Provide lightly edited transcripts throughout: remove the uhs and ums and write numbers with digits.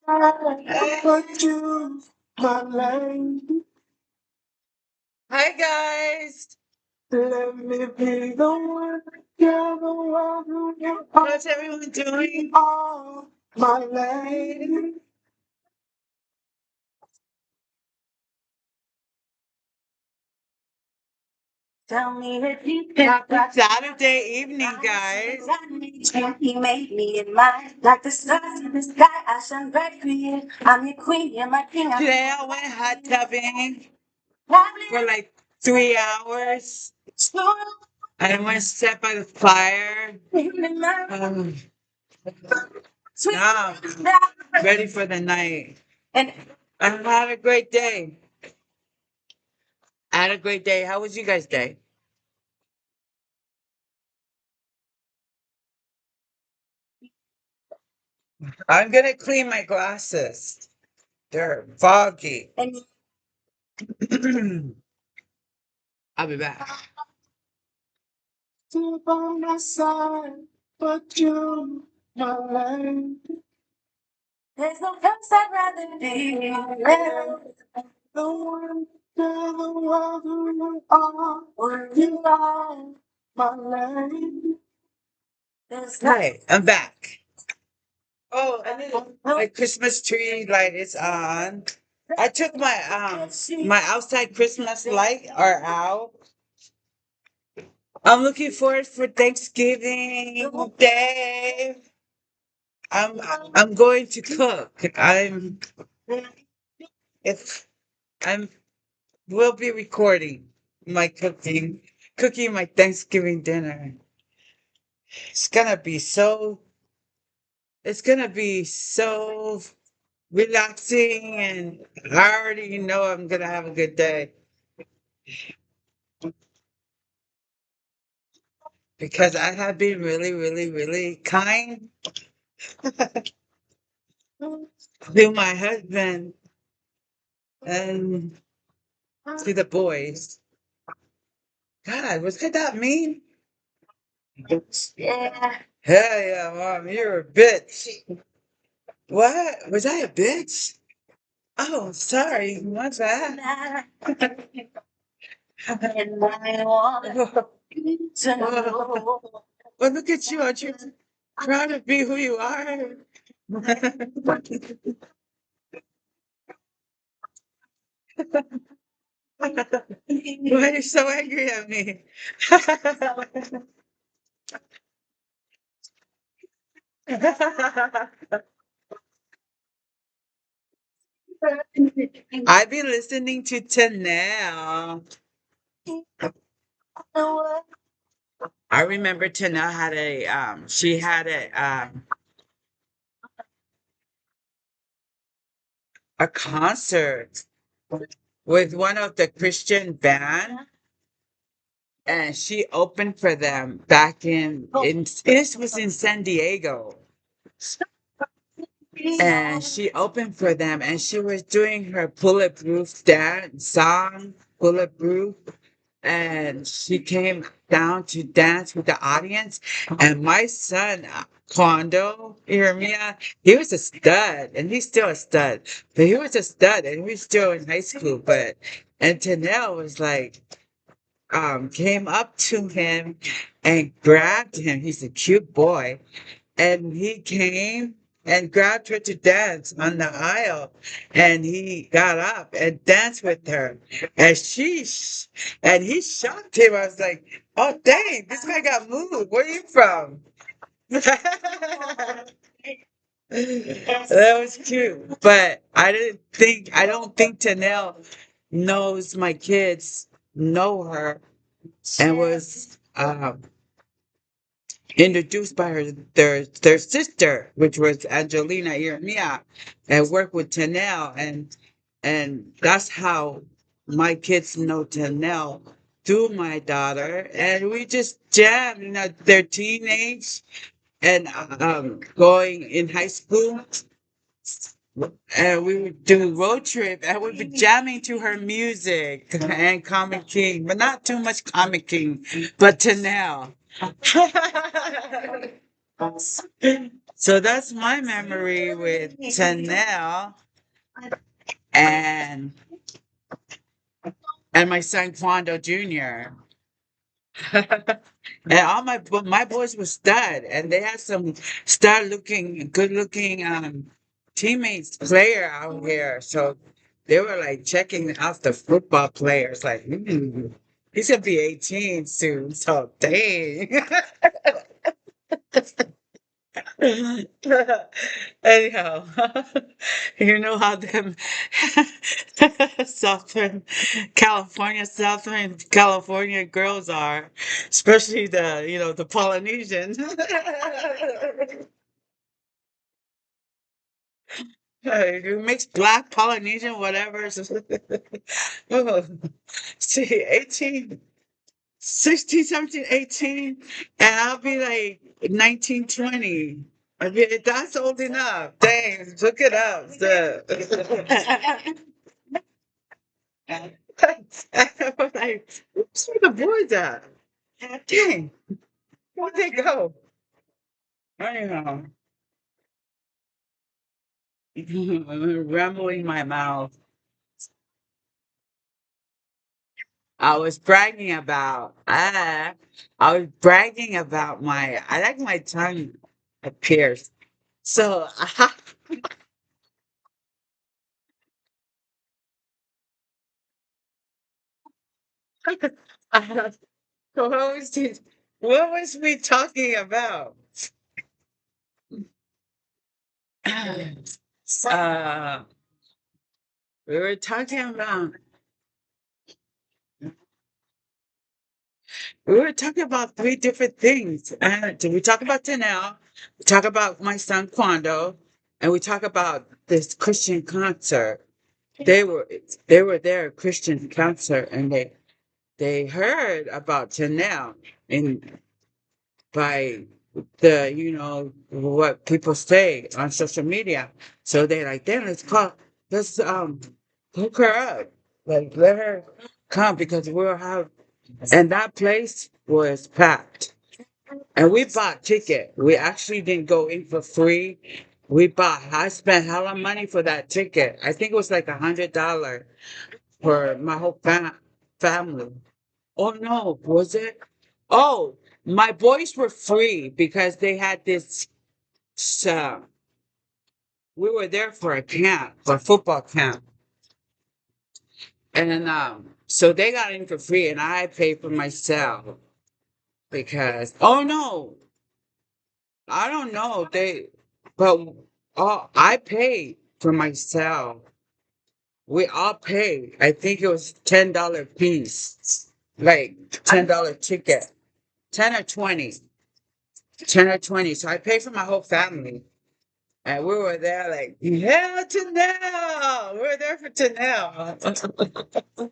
But you, my lady, hi guys. Let me be the one. You're the one who you are. How's everyone doing? Oh, my lady. Tell me if you happy Saturday evening, guys. He made me in mine. Like the stars in the sky, I shine bright for you. I'm your queen, you're my king. Today I went hot tubbing for like 3 hours. I went to sit by the fire. Now I'm ready for the night. And I had a great day. I had a great day. How was you guys' day? I'm gonna clean my glasses. They're foggy. I'll be back. Still by my side, but you, my lady. There's no place I'd rather be. The one, the one who you are, you are, my lady. Hi, I'm back. Oh, and then my Christmas tree light is on. I took my outside Christmas light are out. I'm looking forward for Thanksgiving Day. I'm going to cook. If I'm will be recording my cooking my Thanksgiving dinner. It's gonna be so it's gonna be so relaxing, and I already know I'm gonna have a good day because I have been really, really, really kind to my husband and to the boys. God, was I that mean? Yeah. Hell yeah, Mom, you're a bitch. What? Was I a bitch? Oh, sorry. What's that? Well, look at you. Aren't you proud to be who you are? Why are you so angry at me? I've been listening to Tanel. I remember Tanel had she had a concert with one of the Christian band, and she opened for them back in this was in San Diego. And she opened for them, and she was doing her bulletproof dance song, bulletproof, and she came down to dance with the audience. And my son, Quando, you hear me? He was a stud, and he's still a stud, but he was a stud, and he was still in high school. But and Tanel was like, came up to him and grabbed him. He's a cute boy, and he came and grabbed her to dance on the aisle, and he got up and danced with her, and and he shocked him. I was like, oh dang, this guy got moved. Where are you from? That was cute, but I don't think Tanel knows my kids know her, and was introduced by their sister, which was Angelina Iramia, and worked with Tanel, and that's how my kids know Tanel through my daughter, and we just jam. You know, they're teenage and going in high school. And we would do road trip, and we'd be jamming to her music and Comic King, but not too much Comic King, but Tanel. So So that's my memory with Chanel and my son Quando Jr. And all my boys were stud, and they had some stud looking, good looking teammates player out here. So they were like checking out the football players, like, he's gonna be 18 soon. So dang. Anyhow, you know how them Southern California girls are, especially the Polynesian. You mix black, Polynesian, whatever. Oh, see, 18, 16, 17, 18, and I'll be like 19, 20. I mean, that's old enough. Dang, look it up. I was like, oops, where the boys at? Dang, where'd they go? Anyhow, rumbling my mouth. I was bragging about, I was bragging about I like my tongue pierced. So, what what was we talking about? Uh, we were talking about three different things. We talk about Janelle, we talk about my son Quando, and we talk about this Christian concert. They were they were there at Christian concert, and they heard about Janelle and by what people say on social media. So they like, then let's hook her up, like let her come because we'll have. And that place was packed. And we bought ticket. We actually didn't go in for free. I spent hella money for that ticket. I think it was like $100 for my whole family. Oh no, was it? Oh, my boys were free because they had this. Uh, we were there for a camp, for a football camp, and so they got in for free, and I paid for myself because. Oh no, I don't know. But I paid for myself. We all paid. I think it was $10 piece, like $10 ticket, 10 or 20, 10 or 20. So I paid for my whole family, and we were there like, yeah, Janelle. We were there for Janelle.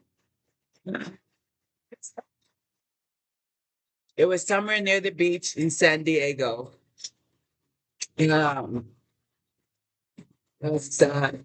It was somewhere near the beach in San Diego. Um, that's that.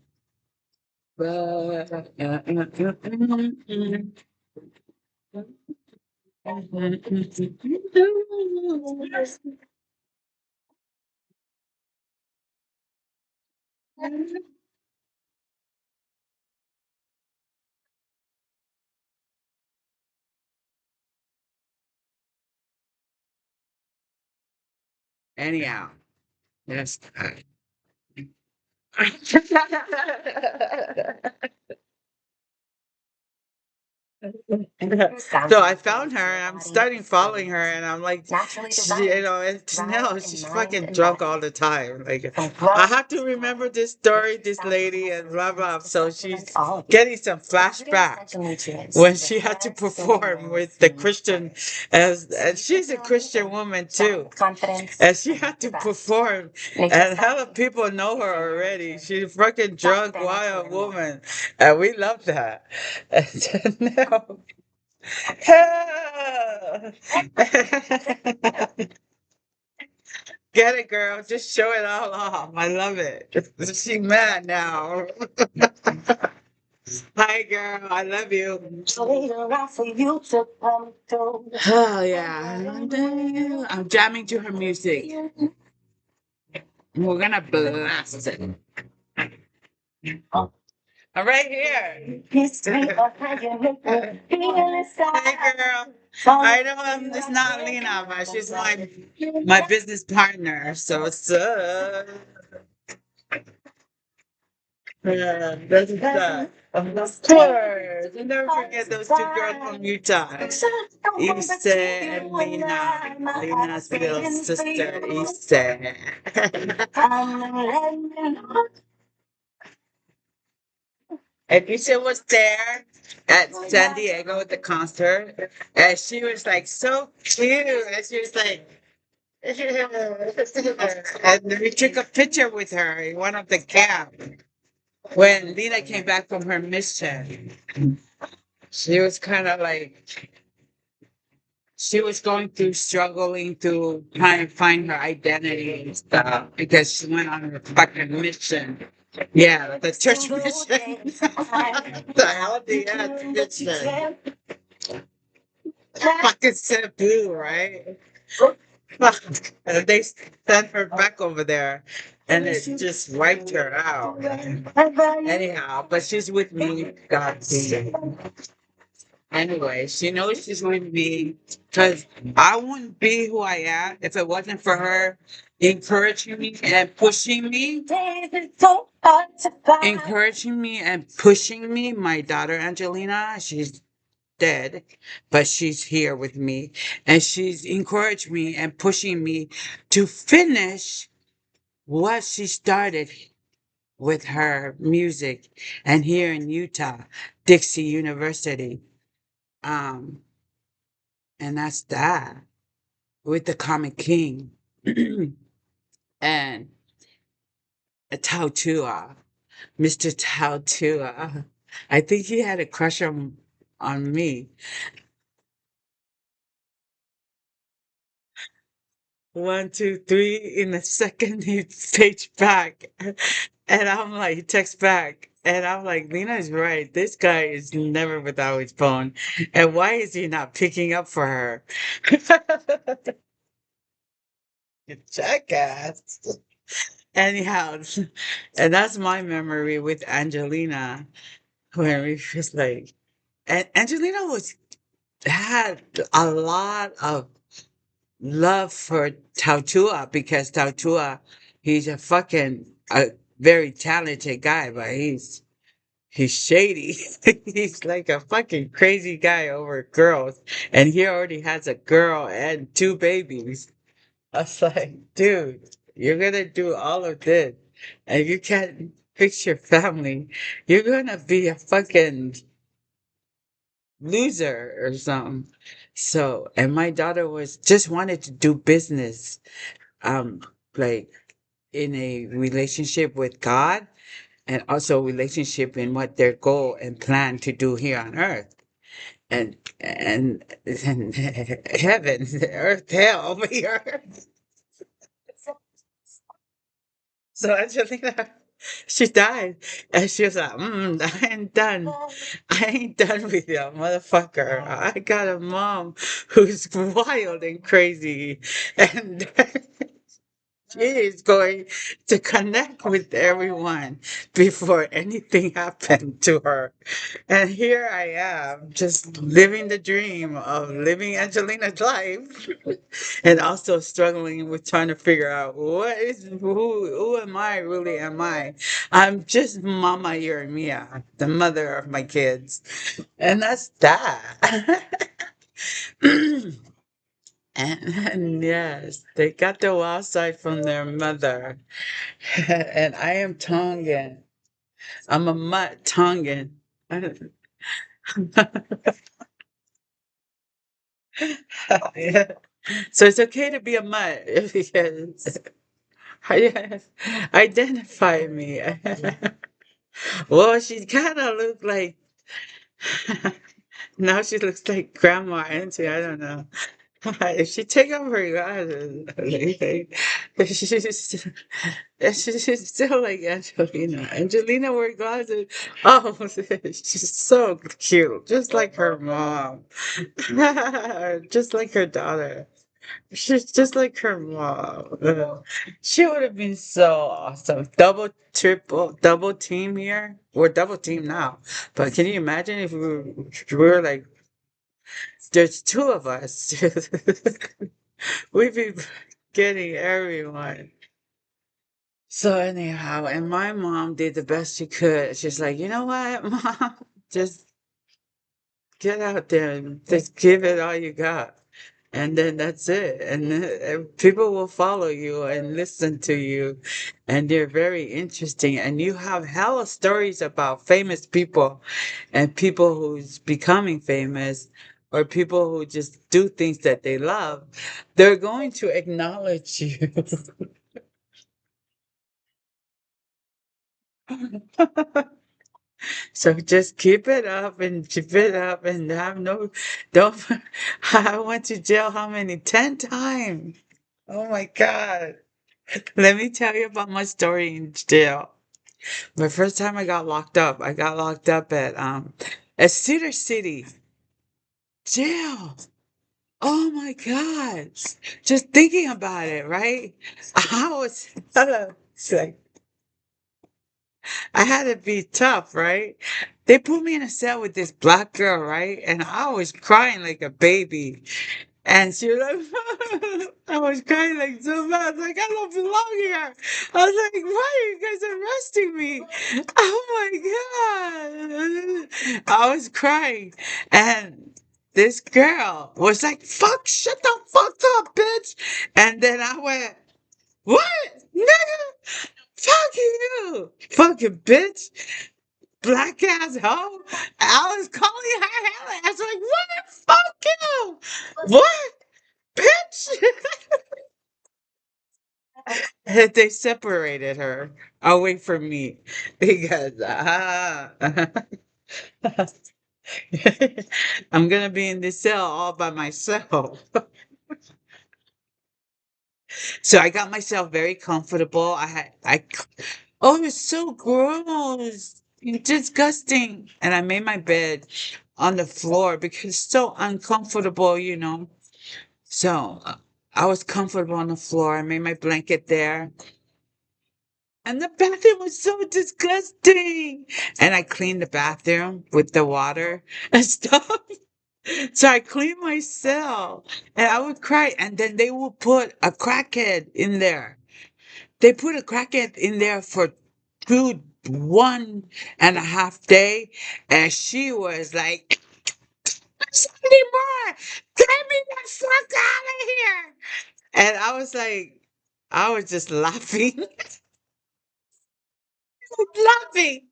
Anyhow, yes. So I found her and I'm starting following her and I'm like, it's no, she's fucking drunk all the time. Like, I have to remember this story, this lady, and blah blah. So she's getting some flashback when she had to perform with the Christian, and she's a Christian woman too, and she had to perform, and hella people know her already. She's a fucking drunk, wild woman, and we love that. And now. Get it, girl. Just show it all off. I love it. She mad now. Hi, girl. I love you. Oh, yeah. I'm jamming to her music. We're gonna blast it. I'm right here. Hey, girl. I know it's not Lena, but she's my business partner. So what's up? Yeah, that's that. Of course. You never forget those two girls from Utah. Issa and Lena. Lena's little sister, Issa. And Issa was there at San Diego at the concert. And she was like so cute. And she was like, and we took a picture with her in one of the camp when Lena came back from her mission. She was kind of like she was going through struggling to try and find her identity and stuff because she went on her fucking mission. Yeah, the church mission. The LDS mission. Fucking Cebu, right? Fuck. And they sent her back over there and it just wiped her out. Anyhow, but she's with me. God save her. Anyway, she knows she's going to be because I wouldn't be who I am if it wasn't for her encouraging me and pushing me. Encouraging me and pushing me. My daughter Angelina, she's dead, but she's here with me. And she's encouraged me and pushing me to finish what she started with her music and here in Utah, Dixie University. Um, and that's that with the Comic King and Tautua, Mr. Tautua. I think he had a crush on me. One, two, three. In a second, he page back, and I'm like, he texts back, and I'm like, Lena is right. This guy is never without his phone, and why is he not picking up for her? You jackass. Anyhow, and that's my memory with Angelina, where we was like, and Angelina had a lot of love for Tautua because Tautua, he's a very talented guy, but he's shady. He's like a fucking crazy guy over girls, and he already has a girl and two babies. I was like, dude, you're gonna do all of this, and you can't fix your family. You're gonna be a fucking loser or something. So, and my daughter was just wanted to do business, um, like in a relationship with God and also relationship in what their goal and plan to do here on earth. And heaven, earth, hell over here. So Angelina, she died, and she was like, "I ain't done. I ain't done with you, motherfucker. I got a mom who's wild and crazy, and she is going to connect with everyone before anything happened to her. And here I am, just living the dream of living Angelina's life and also struggling with trying to figure out who am I really am I? I'm just Mama Yeremia, the mother of my kids. And that's that. And yes, they got the wild side from their mother. And I am Tongan. I'm a mutt Tongan. Yeah. So it's okay to be a mutt because identify me. Well, she kind of looked like now she looks like Grandma Auntie. I don't know. If she take off her glasses, she's, she's still like Angelina. Angelina wear glasses. Oh, she's so cute, just like her mom, just like her daughter. She's just like her mom. She would have been so awesome. Double, triple, double team here. We're double team now. But can you imagine if we were like, there's two of us? We'd be getting everyone. So anyhow, and my mom did the best she could. She's like, you know what, mom? Just get out there and just give it all you got. And then that's it. And then people will follow you and listen to you. And they're very interesting. And you have hella stories about famous people and people who's becoming famous or people who just do things that they love. They're going to acknowledge you. So just keep it up and keep it up and have no, don't, I went to jail how many? 10 times. Oh my God. Let me tell you about my story in jail. My first time I got locked up at Cedar City jail. Oh my God. Just thinking about it, right? I was, it's like, I had to be tough, right? They put me in a cell with this black girl, right? And I was crying like a baby. And she was like, I was crying like so bad. I was like, I don't belong here. I was like, why are you guys arresting me? Oh my God. I was crying. And this girl was like, fuck, shut the fuck up, bitch. And then I went, what? Nigga, fuck you. Fucking bitch. Black ass hoe. I was calling her hell. I was like, what? Fuck you. What? Bitch. They separated her away from me because I'm gonna be in this cell all by myself. So I got myself very comfortable. Oh, it's so gross, disgusting. And I made my bed on the floor because it's so uncomfortable, you know. So I was comfortable on the floor. I made my blanket there. And the bathroom was so disgusting. And I cleaned the bathroom with the water and stuff. So I cleaned my cell and I would cry. And then they would put a crackhead in there. They put a crackhead in there for 1.5 day. And she was like, Sunday more, get me the fuck out of here. And I was like, I was just laughing. Laughing.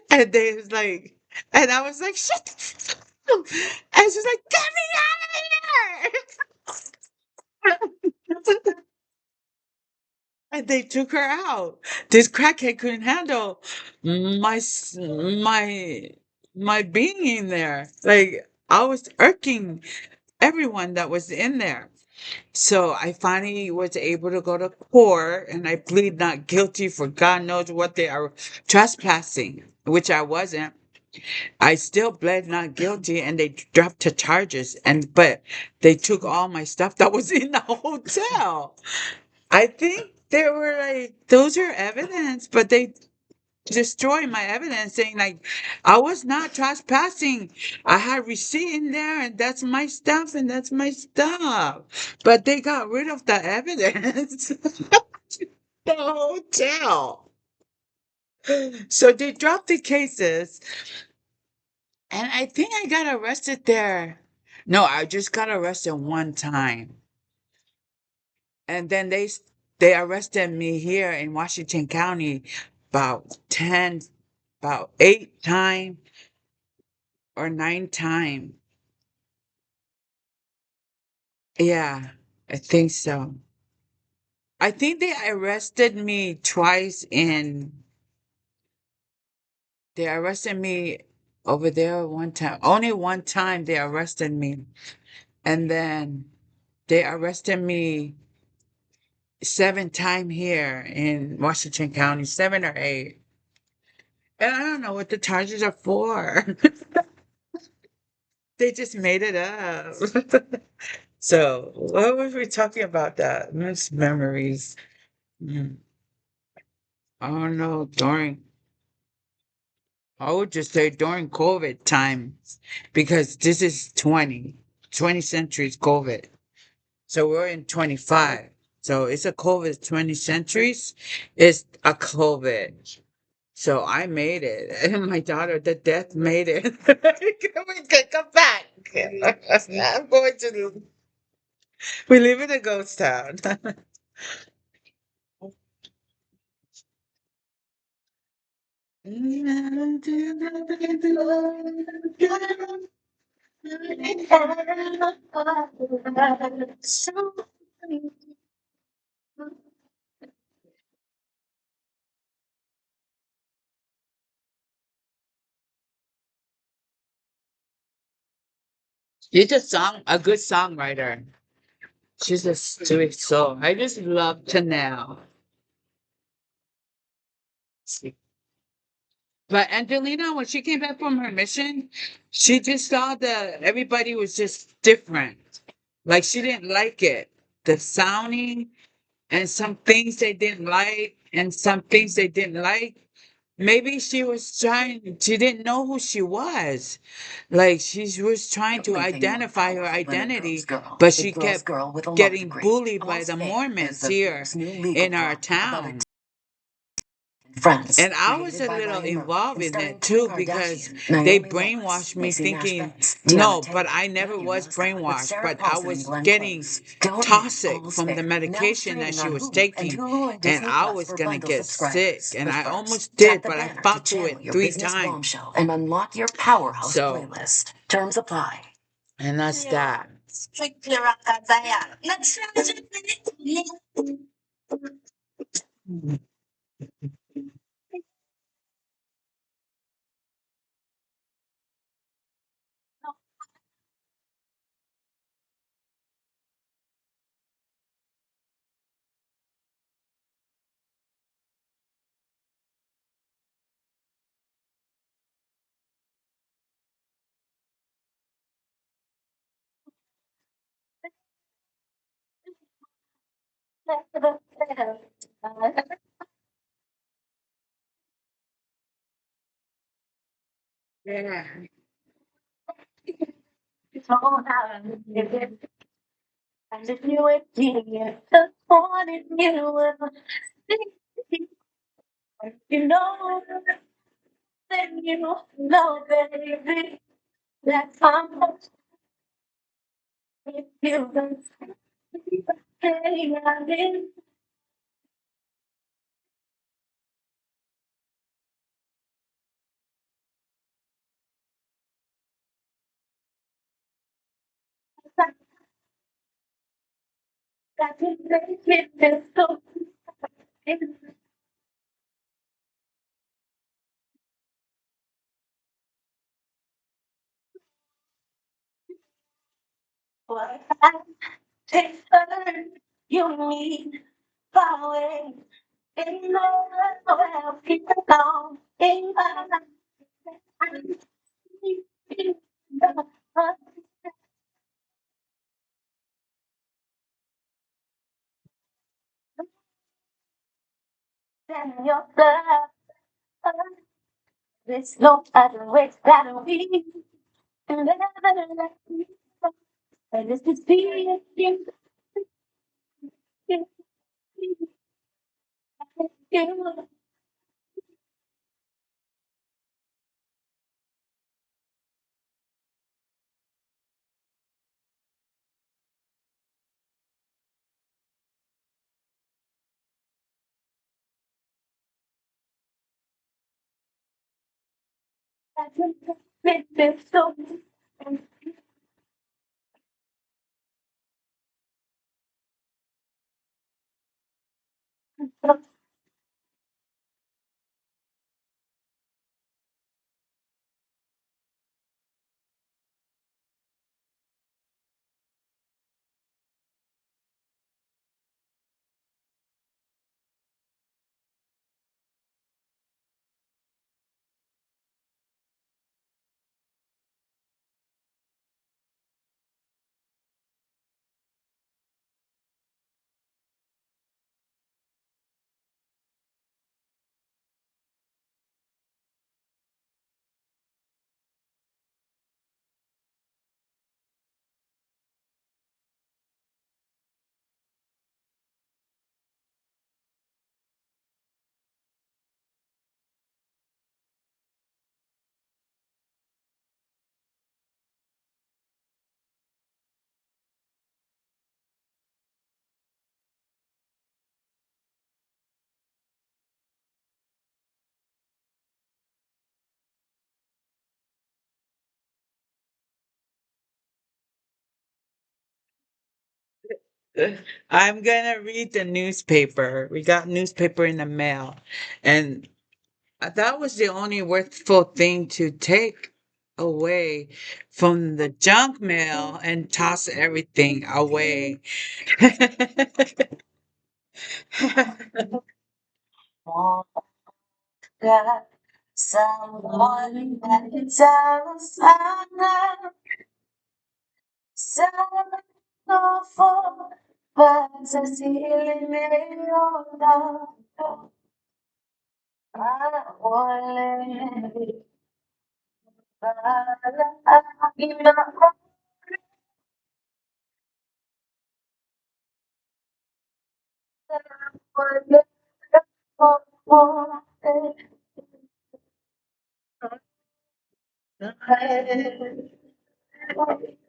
And they was like, and I was like, shut the fuck up. And she's like, get me out of here. And they took her out. This crackhead couldn't handle my s- my my being in there. Like I was irking everyone that was in there. So I finally was able to go to court and I plead not guilty for God knows what they are trespassing, which I wasn't. I still bled not guilty and they dropped the charges but they took all my stuff that was in the hotel. I think they were like, those are evidence, but they destroyed my evidence saying like I was not trespassing. I had receipt in there and that's my stuff and that's my stuff. But they got rid of the evidence. The hotel. So they dropped the cases and I think I got arrested there. No, I just got arrested one time. And then they arrested me here in Washington County about 10, about 8 times or 9 times. Yeah, I think so. I think they arrested me twice they arrested me over there one time. Only one time they arrested me. And then they arrested me 7 times here in Washington County, 7 or 8. And I don't know what the charges are for. They just made it up. So, what were we talking about that? Miss memories. Mm, I don't know. I would just say during COVID times, because this is 20 centuries COVID. So we're in 25. So it's a COVID 20 centuries. It's a COVID. So I made it. And my daughter, the death made it. We can come back. I'm going to, we live in a ghost town. She's a good songwriter. She's a sweet soul. I just love Chanel. But Angelina, when she came back from her mission, she just saw that everybody was just different. Like she didn't like it. The sounding and some things they didn't like and some things they didn't like. Maybe she didn't know who she was. Like she was trying to identify her identity, but she kept getting bullied by the Mormons here in our town. Friends, And I was created a by little Ryan Murphy involved and in starring it Kim too because Kardashian, they Naomi Lovelace, brainwashed me Lacey Nash thinking, Spence, Tiana no, but Taylor, I never Megan was Muscat with brainwashed, Sarah but I Paulson and was Glenn getting Close. Don't miss toxic All's from the Fair, now medication that streaming she on was Hulu and taking, Hulu and and Disney I Plus was for gonna bundle get sick, subscribers. and But I first, almost tap did, the but I banner to fought through channel it your three business times. bombshell and unlock your powerhouse So, playlist. Terms apply. and that's that. Yeah. And if you were here, the morning you will see, you know, then you know, baby, that I'm with you. Hey, I did. That you make it feel so good. What I take her, you need power. In no well, people know in my life. Then your blood. There's no other way that we can never let me go. And this is being you, you, you. I can make this so. I'm gonna read the newspaper. We got newspaper in the mail, and that was the only worthful thing to take away from the junk mail and toss everything away. Got someone that is outside, so for, but I see me all down. I want it, but I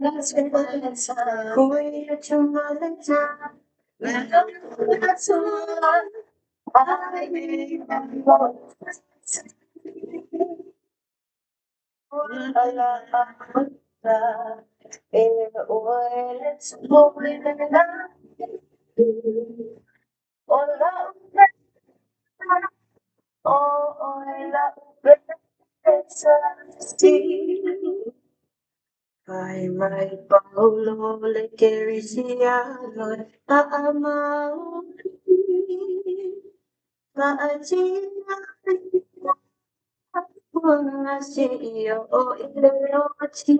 that's what it's going to my time. That's all I need. In oil, it's moving on. Oh, I love it's a Ay, may Paulo le Teresiano, Amao, Maagina, Punasio, Ileoti,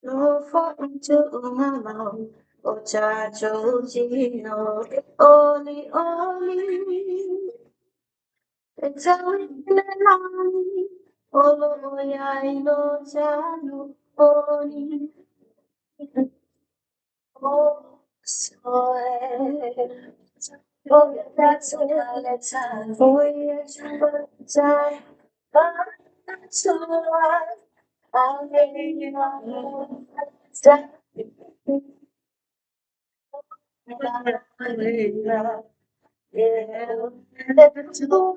no for into Umamao, O Chacho Gino, Oli, Oli, it's a winner, Olo, Yaino, Jano, Oli. Oh, so oh, that's all the time for you to time. But that's all I'll give you all the time. Yeah, never to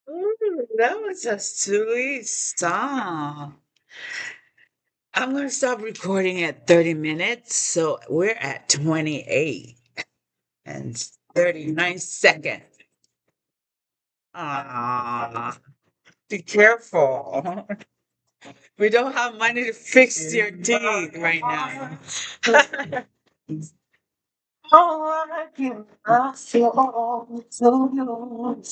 Ooh, that was a sweet song. I'm going to stop recording at 30 minutes. So we're at 28 and 39 seconds. Ah, be careful. We don't have money to fix your teeth right now. Oh, I give my soul to you.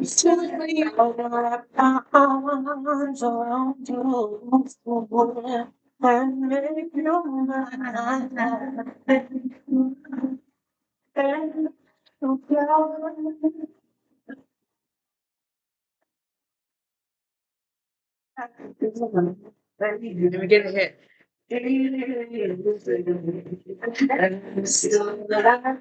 To me, I wrap my arms around you and make you mine. And you go. Let me get a hit. And still alive.